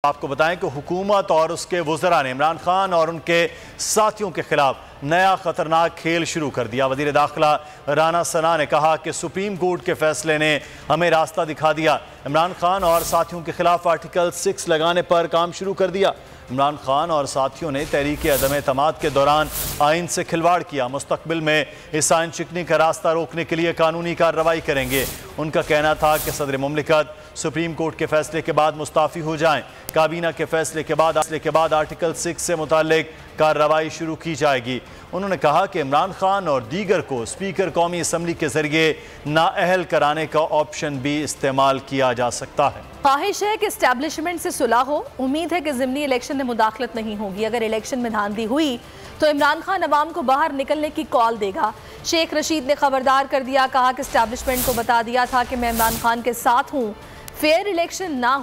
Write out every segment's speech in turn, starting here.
आपको बताएं कि हुकूमत और उसके वज़रा ने इमरान खान और उनके साथियों के खिलाफ नया खतरनाक खेल शुरू कर दिया। वज़ीर दाखिला राना सना ने कहा कि सुप्रीम कोर्ट के फैसले ने हमें रास्ता दिखा दिया। इमरान खान और साथियों के खिलाफ आर्टिकल 6 लगाने पर काम शुरू कर दिया। इमरान खान और साथियों ने तहरीक अदम एतमाद के दौरान आइन से खिलवाड़ किया। मुस्तकबिल में इस आइन शिकनी का रास्ता रोकने के लिए कानूनी कार्रवाई करेंगे। उनका कहना था कि सदर मुमलिकत सुप्रीम कोर्ट के फैसले के बाद मुस्ताफ़ी हो जाएं। काबीना के फैसले के बाद आर्टिकल 6 से मुताल्लिक कार्रवाई शुरू की जाएगी। उन्होंने कहा कि इमरान खान और दीगर को स्पीकर कौमी असम्बली के जरिए नाअहल कराने का ऑप्शन भी इस्तेमाल किया जा सकता है। ख्वाहिश है कि इस्टेब्लिशमेंट से सुलह हो। उम्मीद है कि ज़िमनी इलेक्शन में मुदाखलत नहीं होगी। अगर इलेक्शन में धांधली हुई तो इमरान खान अवाम को बाहर निकलने की कॉल देगा। शेख रशीद ने खबरदार कर दिया, कहा कि इस्टेब्लिशमेंट को बता दिया था कि मैं इमरान खान के साथ हूँ। फेयर इलेक्शन ना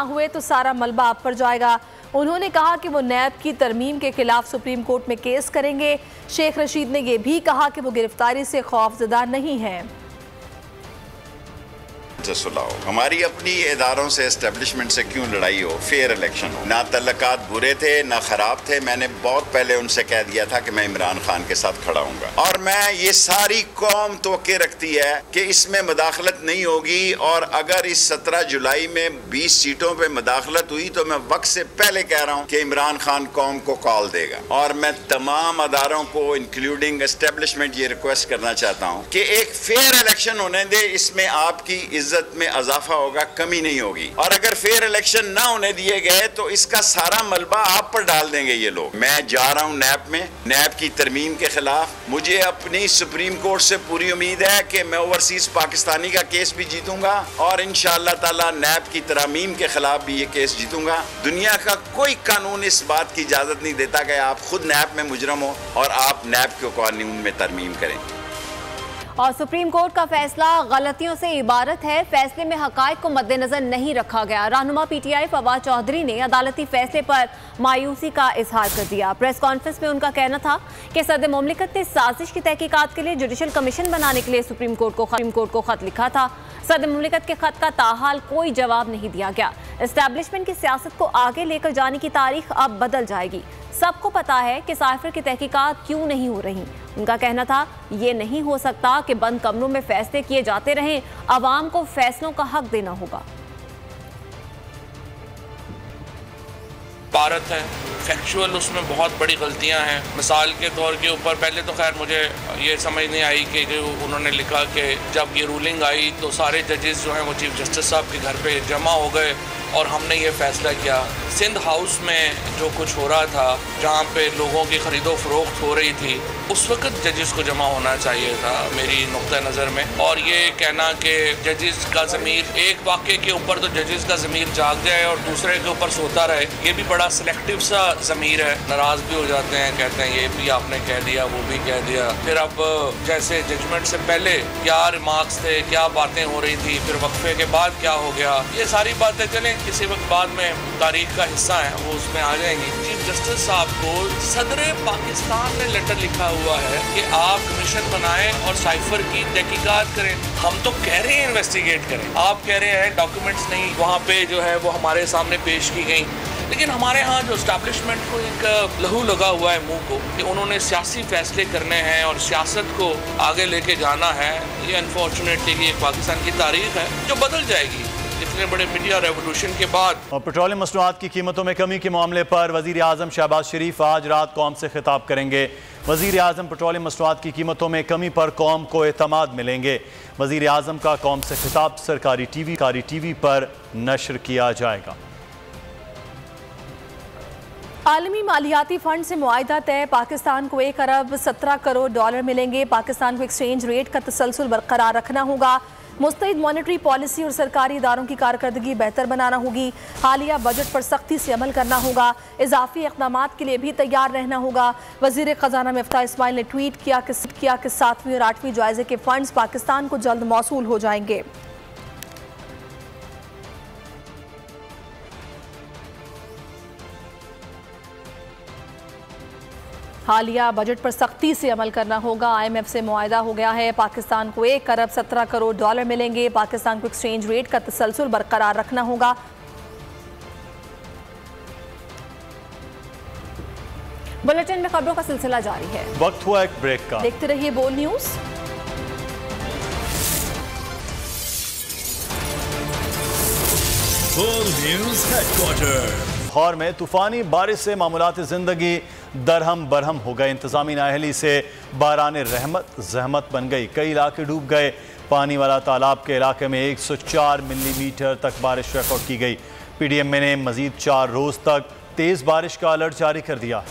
हुए तो सारा मलबा आप पर जाएगा। उन्होंने कहा कि वो नैब की तरमीम के खिलाफ सुप्रीम कोर्ट में केस करेंगे। शेख रशीद ने यह भी कहा कि वो गिरफ्तारी से खौफजदा नहीं है। सुलाओ हमारी अपनी इदारों से एस्टेब्लिशमेंट से क्यों लड़ाई हो, फेयर इलेक्शन हो। ना तल्लकात बुरे थे ना खराब थे। मैंने बहुत पहले उनसे कह दिया था कि मैं इमरान खान के साथ खड़ा हूँगा और मैं ये सारी कौम तोके रखती है कि इसमें मुदाखलत नहीं होगी। और अगर इस 17 जुलाई में 20 सीटों पे मुदाखलत हुई तो मैं वक्त से पहले कह रहा हूँ कि इमरान खान कौम को कॉल देगा। और मैं तमाम अदारों को इंक्लूडिंग एस्टेब्लिशमेंट ये रिक्वेस्ट करना चाहता हूँ कि एक फेयर इलेक्शन होने दे। इसमें आपकी इज्जत में अजाफा होगा, कमी नहीं होगी। और अगर फेयर इलेक्शन ना होने दिए गए तो इसका सारा मलबा आप पर डाल देंगे ये लोग। मैं जा रहा हूं नैब में, नैब की तरमीम के खिलाफ। मुझे अपनी सुप्रीम कोर्ट से पूरी उम्मीद है कि मैं ओवरसीज पाकिस्तानी का केस भी जीतूंगा और इंशाअल्लाह ताला नैब की तरमीम के खिलाफ भी ये केस जीतूंगा। दुनिया का कोई कानून इस बात की इजाजत नहीं देता कि आप खुद नैब में मुजरम हो और आप नैब के कानून में तरमीम करें। और सुप्रीम कोर्ट का फैसला गलतियों से इबारत है। फैसले में हकायक को मद्देनजर नहीं रखा गया। रहनुमा पीटीआई फवाद चौधरी ने अदालती फैसले पर मायूसी का इजहार कर दिया। प्रेस कॉन्फ्रेंस में उनका कहना था कि सदर मुमलिकत ने साजिश की तहकीकात के लिए जुडिशल कमीशन बनाने के लिए सुप्रीम कोर्ट को खत लिखा था। सदर मुमलिकत के खत का ताहाल कोई जवाब नहीं दिया गया। एस्टैब्लिशमेंट की सियासत को आगे लेकर जाने की तारीख अब बदल जाएगी। सबको पता है कि साइफर की तहकीकात क्यों नहीं हो रही। उनका कहना था ये नहीं हो सकता कि बंद कमरों में फैसले किए जाते रहें। अवाम को फैसलों का हक देना होगा। भारत है फैक्चुअल, उसमें बहुत बड़ी गलतियां हैं। मिसाल के तौर के ऊपर पहले तो खैर मुझे ये समझ नहीं आई कि जो उन्होंने लिखा कि जब ये रूलिंग आई तो सारे जजेस जो हैं वो चीफ जस्टिस साहब के घर पे जमा हो गए और हमने ये फैसला किया। सिंध हाउस में जो कुछ हो रहा था, जहाँ पे लोगों की खरीदो फरोख्त हो रही थी, उस वक्त जजेस को जमा होना चाहिए था मेरी नुक्ता नज़र में। और ये कहना कि जजेस का ज़मीर, एक वाक़े के ऊपर तो जजेस का ज़मीर जाग जाए और दूसरे के ऊपर सोता रहे, ये भी बड़ा सिलेक्टिव सा ज़मीर है। नाराज़ भी हो जाते हैं, कहते हैं ये भी आपने कह दिया, वो भी कह दिया। फिर अब जैसे जजमेंट से पहले क्या रिमार्क्स थे, क्या बातें हो रही थी, फिर वक्फे के बाद क्या हो गया, ये सारी बातें चलें किसी वक्त बाद में तारीख का हिस्सा है वो उसमें आ जाएंगी। चीफ जस्टिस साहब को सदर पाकिस्तान ने लेटर लिखा हुआ है कि आप कमीशन बनाएं और साइफर की तहकीकात करें। हम तो कह रहे हैं इन्वेस्टिगेट करें, आप कह रहे हैं डॉक्यूमेंट्स नहीं वहाँ पे जो है वो हमारे सामने पेश की गई। लेकिन हमारे यहाँ जो एस्टैब्लिशमेंट को एक लहू लगा हुआ है मुंह को कि उन्होंने सियासी फैसले करने हैं और सियासत को आगे लेके जाना है। ये अनफॉर्चुनेटली एक पाकिस्तान की तारीख है जो बदल जाएगी इतने बड़े मीडिया रेवोल्यूशन के बाद। और पेट्रोलियम मसनूआत की कीमतों में कमी के मामले पर वज़ीर आज़म शहबाज शरीफ आज रात कौम से खिताब करेंगे। वज़ीर आज़म पेट्रोलियम मसनूआत की कीमतों में कमी पर कौम को एतमाद मिलेंगे। वज़ीर आज़म का कौम से खिताब सरकारी टीवी पर नशर किया जाएगा। आलमी मालियाती फंड से मुआहिदा तय। पाकिस्तान को 1 अरब 17 करोड़ डॉलर मिलेंगे। पाकिस्तान को एक्सचेंज रेट का तसलसल बरकरार रखना होगा। मुस्तैद मॉनेटरी पॉलिसी और सरकारी इदारों की कारकर्दगी बेहतर बनाना होगी। हालिया बजट पर सख्ती से अमल करना होगा। इजाफी इक़दामात के लिए भी तैयार रहना होगा। वज़ीर ख़जाना मिफ्ताह इस्माइल ने ट्वीट किया कि 7वीं और 8वीं जायज़े के फंड्स पाकिस्तान को जल्द मौसूल हो जाएंगे। हालिया बजट पर सख्ती से अमल करना होगा। IMF से मुआहिदा हो गया है। पाकिस्तान को 1 अरब 17 करोड़ डॉलर मिलेंगे। पाकिस्तान को एक्सचेंज रेट का तसलसल बरकरार रखना होगा। बुलेटिन में खबरों का सिलसिला जारी है। वक्त हुआ एक ब्रेक का। देखते रहिए बोल न्यूज। लाहौर में तूफानी बारिश से मामूलात जिंदगी दरहम बरहम हो गए। इंतजामी नाअहली से बारान रहमत जहमत बन गई। कई इलाके डूब गए। पानी वाला तालाब के इलाके में 104 मिलीमीटर तक बारिश रिकॉर्ड की गई। PDM ने मजीद 4 रोज तक तेज बारिश का अलर्ट जारी कर दिया।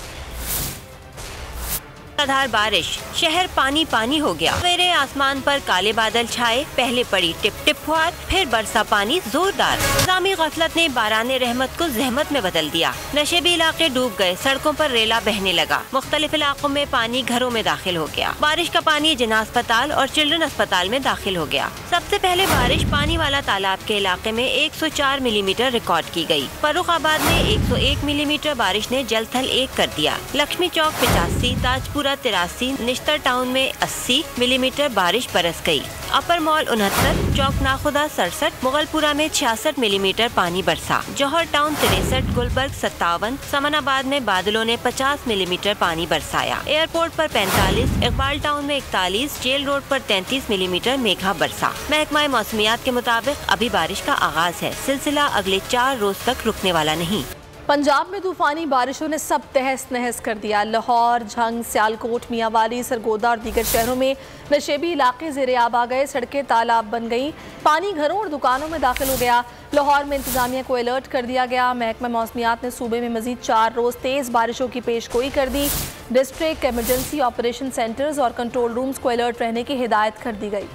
मूसलाधार बारिश, शहर पानी पानी हो गया। सवेरे आसमान पर काले बादल छाए, पहले पड़ी टिप टिप फुहार, फिर बरसा पानी जोरदार। इंतजामी गफलत ने बाराने रहमत को जहमत में बदल दिया। नशेबी इलाके डूब गए, सड़कों पर रेला बहने लगा। मुख्तलिफ इलाकों में पानी घरों में दाखिल हो गया। बारिश का पानी जिना अस्पताल और चिल्ड्रन अस्पताल में दाखिल हो गया। सबसे पहले बारिश पानी वाला तालाब के इलाके में 104 मिलीमीटर रिकॉर्ड की गई। फर्रुखाबाद में 101 मिलीमीटर बारिश ने जल थल 1 कर दिया। लक्ष्मी चौक 85, ताजपुरा 83, निश्तर टाउन में 80 मिलीमीटर बारिश बरस गई। अपर मॉल 69, चौक नाखुदा 67, मुगलपुरा में 66 मिलीमीटर पानी बरसा। जौहर टाउन 63, गुलबर्ग 57, समनाबाद में बादलों ने 50 मिलीमीटर पानी बरसाया। एयरपोर्ट पर 45, इकबाल टाउन में 41, जेल रोड पर 33 मिलीमीटर मेघा बरसा। महकमा मौसमियात के मुताबिक अभी बारिश का आगाज है। सिलसिला अगले 4 रोज तक रुकने वाला नहीं। पंजाब में तूफानी बारिशों ने सब तहस नहस कर दिया। लाहौर, झंग, सियालकोट, मियांवाली, सरगोदा और दीगर शहरों में नशेबी इलाके ज़ेर-ए-आब आ गए। सड़कें तालाब बन गईं। पानी घरों और दुकानों में दाखिल हो गया। लाहौर में इंतजामिया को अलर्ट कर दिया गया। महकमा मौसमियात ने सूबे में मजीद 4 रोज तेज़ बारिशों की पेशगोई कर दी। डिस्ट्रिक्ट इमरजेंसी ऑपरेशन सेंटर्स और कंट्रोल रूम्स को अलर्ट रहने की हिदायत कर दी गई।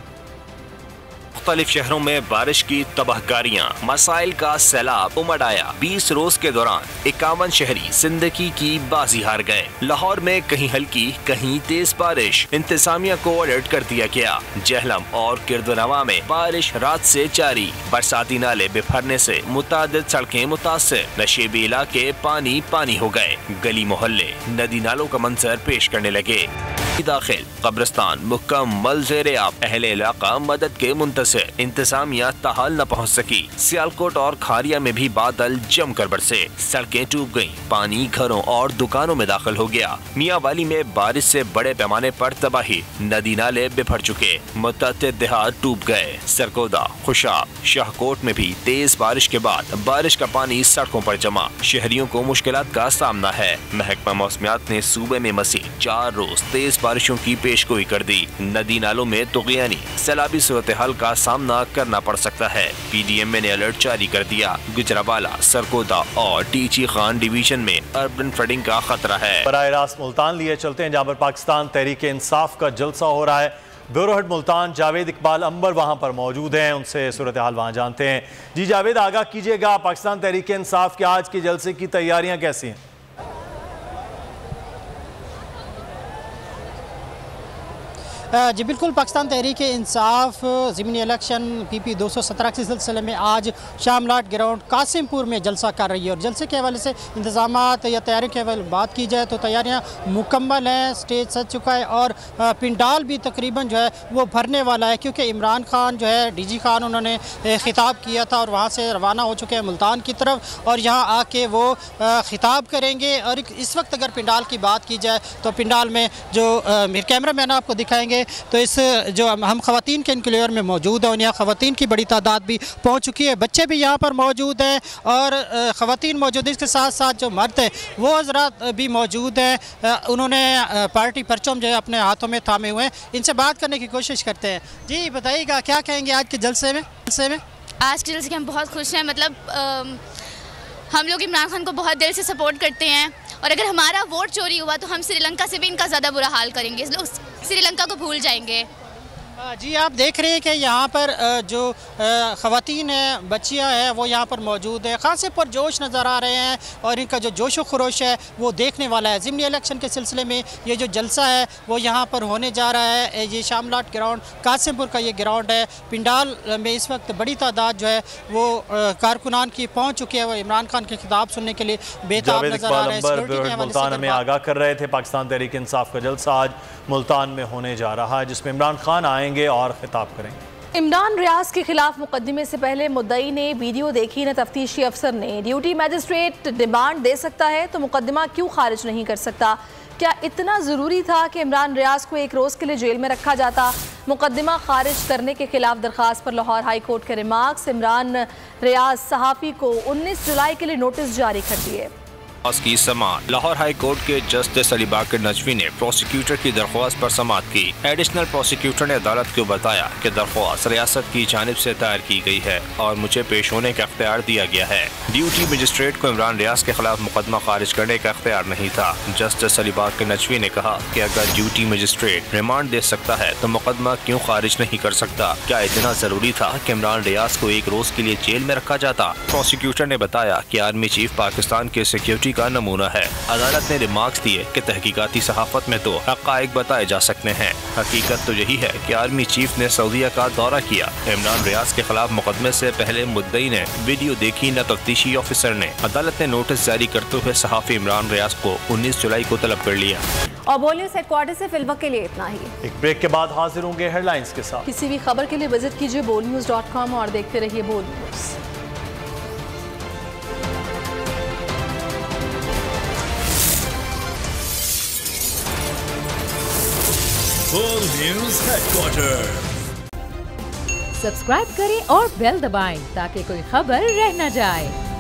मुख्तलिफ शहरों में बारिश की तबाहकारियां, मसाइल का सैलाब उमड़ आया। 20 रोज के दौरान 51 शहरी जिंदगी की बाजी हार गए। लाहौर में कहीं हल्की कहीं तेज बारिश। इंतजामिया को अलर्ट कर दिया गया। जहलम और किरदनवा में बारिश रात से जारी। बरसाती नाले बिफरने से मुतादिद सड़कें मुतासिर। नशेबी इलाके पानी पानी हो गए। गली मोहल्ले नदी नालों का मंजर पेश करने लगे। दाखिल कब्रिस्तान मुकम्मल ज़ेर-ए-आब। अहले इलाका मदद के मुंतज़िर। इंतजामिया ताहाल न पहुँच सकी। सियालकोट और खारिया में भी बादल जमकर बरसे। सड़कें डूब गईं। पानी घरों और दुकानों में दाखिल हो गया। मियांवाली में बारिश से बड़े पैमाने पर तबाही। नदी नाले बिफर चुके। मुतअद्दिद देहात डूब गए। सरगोदा, खुशाब, शाहकोट में भी तेज बारिश के बाद बारिश का पानी सड़कों पर जमा। शहरियों को मुश्किलात का सामना है। महकमा मौसमियात ने सूबे में मज़ीद 4 रोज तेज बारिशों की पेशगोई कर दी। नदी नालों में तुग़यानी सैलाबी सूरत हाल का सामना करना पड़ सकता है। PDM ने अलर्ट जारी कर दिया। गुजरावाला, सरगोदा और टीची खान डिवीजन में अर्बन फ्लडिंग का खतरा है। बराह रास्त मुल्तान लिए चलते हैं, जहाँ पर पाकिस्तान तहरीक इंसाफ का जलसा हो रहा है। ब्यूरो हेड मुल्तान जावेद इकबाल अंबर वहाँ पर मौजूद हैं, उनसे सूरत हाल वहाँ जानते हैं। जी जावेद, आगाह कीजिएगा, पाकिस्तान तहरीक इंसाफ के आज के जलसे की तैयारियाँ कैसी हैं? जी बिल्कुल, पाकिस्तान तहरीक इंसाफ ज़मीनी इलेक्शन PP 217 के सिलसिले में आज शामलाट ग्राउंड कासिमपुर में जलसा कर रही है। और जलसे के हवाले से इंतज़ामात या तैयारी के हवाले बात की जाए तो तैयारियां मुकम्मल हैं। स्टेज सज चुका है और पिंडाल भी तकरीबन जो है वो भरने वाला है, क्योंकि इमरान खान जो है DG खान उन्होंने ख़िताब किया था और वहाँ से रवाना हो चुके हैं मुल्तान की तरफ और यहाँ आके वो ख़िताब करेंगे। और इस वक्त अगर पिंडाल की बात की जाए तो पिंडाल में जो मेरे कैमरा मैन आपको दिखाएँगे तो इस जो हम ख़वातीन के इनक्लेवर में मौजूद हैं और यहाँ ख़वातीन की बड़ी तादाद भी पहुँच चुकी है। बच्चे भी यहाँ पर मौजूद हैं और ख़वातीन मौजूद हैं। इसके साथ साथ जो मर्द हैं वो हज़रात भी मौजूद हैं। उन्होंने पार्टी परचम जो है अपने हाथों में थामे हुए हैं। इनसे बात करने की कोशिश करते हैं। जी बताइएगा, क्या कहेंगे आज के जलसे में? आज के जलसे के हम बहुत खुश हैं। मतलब हम लोग इमरान खान को बहुत दिल से सपोर्ट करते हैं और अगर हमारा वोट चोरी हुआ तो हम श्रीलंका से भी इनका ज़्यादा बुरा हाल करेंगे। लोग श्रीलंका को भूल जाएंगे। जी आप देख रहे हैं कि यहाँ पर जो ख़वातीन हैं, बच्चियाँ हैं, वो यहाँ पर मौजूद है। खासे पुरजोश नज़र आ रहे हैं और इनका जो जोश व खरोश है वो देखने वाला है। ज़िमनी इलेक्शन के सिलसिले में ये जो जलसा है वो यहाँ पर होने जा रहा है। ये शामलाट ग्राउंड कासिमपुर का ये ग्राउंड है। पिंडाल में इस वक्त बड़ी तादाद जो है वो कारकुनान की पहुँच चुकी है। वो इमरान खान के खिताब सुनने के लिए बेताब नज़र आ रहे हैं। मुल्तान में आगाह कर रहे थे, पाकिस्तान तहरीक इंसाफ का जलसा आज मुल्तान में होने जा रहा है जिसमें इमरान खान आएंगे और खिताब करेंगे। इमरान रियाज के खिलाफ मुकदमे से पहले मुद्दई ने वीडियो देखी न तफ्तीशी अफसर ने ड्यूटी मजिस्ट्रेट डिमांड दे सकता है तो मुकदमा क्यों खारिज नहीं कर सकता? क्या इतना ज़रूरी था कि इमरान रियाज को एक रोज़ के लिए जेल में रखा जाता? मुकदमा खारिज करने के खिलाफ दरख्वास्त पर लाहौर हाई कोर्ट के रिमार्क्स। इमरान रियाज सहाफ़ी को 19 जुलाई के लिए नोटिस जारी कर दिए। की समाअत। लाहौर हाई कोर्ट के जस्टिस अली बाकर नजवी ने प्रोसिक्यूटर की दरख्वास्त पर समाअत की। एडिशनल प्रोसिक्यूटर ने अदालत को बताया कि दरख्वास्त रियासत की जानिब से दायर की गई है और मुझे पेश होने का इख्तियार दिया गया है। ड्यूटी मजिस्ट्रेट को इमरान रियाज के खिलाफ मुकदमा खारिज करने का इख्तियार नहीं था। जस्टिस अली बाकर नजवी ने कहा कि अगर ड्यूटी मजिस्ट्रेट रिमांड दे सकता है तो मुकदमा क्यों खारिज नहीं कर सकता? क्या इतना जरूरी था कि इमरान रियाज को एक रोज के लिए जेल में रखा जाता? प्रोसिक्यूटर ने बताया कि आर्मी चीफ पाकिस्तान के सिक्योरिटी का नमूना है। अदालत ने रिमार्क्स दिए कि तहकीकाती सहाफत में तो हक़ाइक़ बताए जा सकते हैं। हकीकत तो यही है कि आर्मी चीफ ने सऊदीया का दौरा किया। इमरान रियाज के खिलाफ मुकदमे से पहले मुद्दई ने वीडियो देखी न तफ्तीशी ऑफिसर ने। अदालत ने नोटिस जारी करते हुए सहाफ़ी इमरान रियाज को 19 जुलाई को तलब कर लिया। और बोल न्यूज़ हेडक्वार्टर से फिलवक्त के लिए इतना ही। एक ब्रेक के बाद हाजिर होंगे हेडलाइंस के साथ। किसी भी खबर के लिए विजिट कीजिए bolnews.com और देखते रहिए बोल न्यूज़। बोल न्यूज़ हेडक्वार्टर। सब्सक्राइब करें और बेल दबाएं ताकि कोई खबर रह न जाए।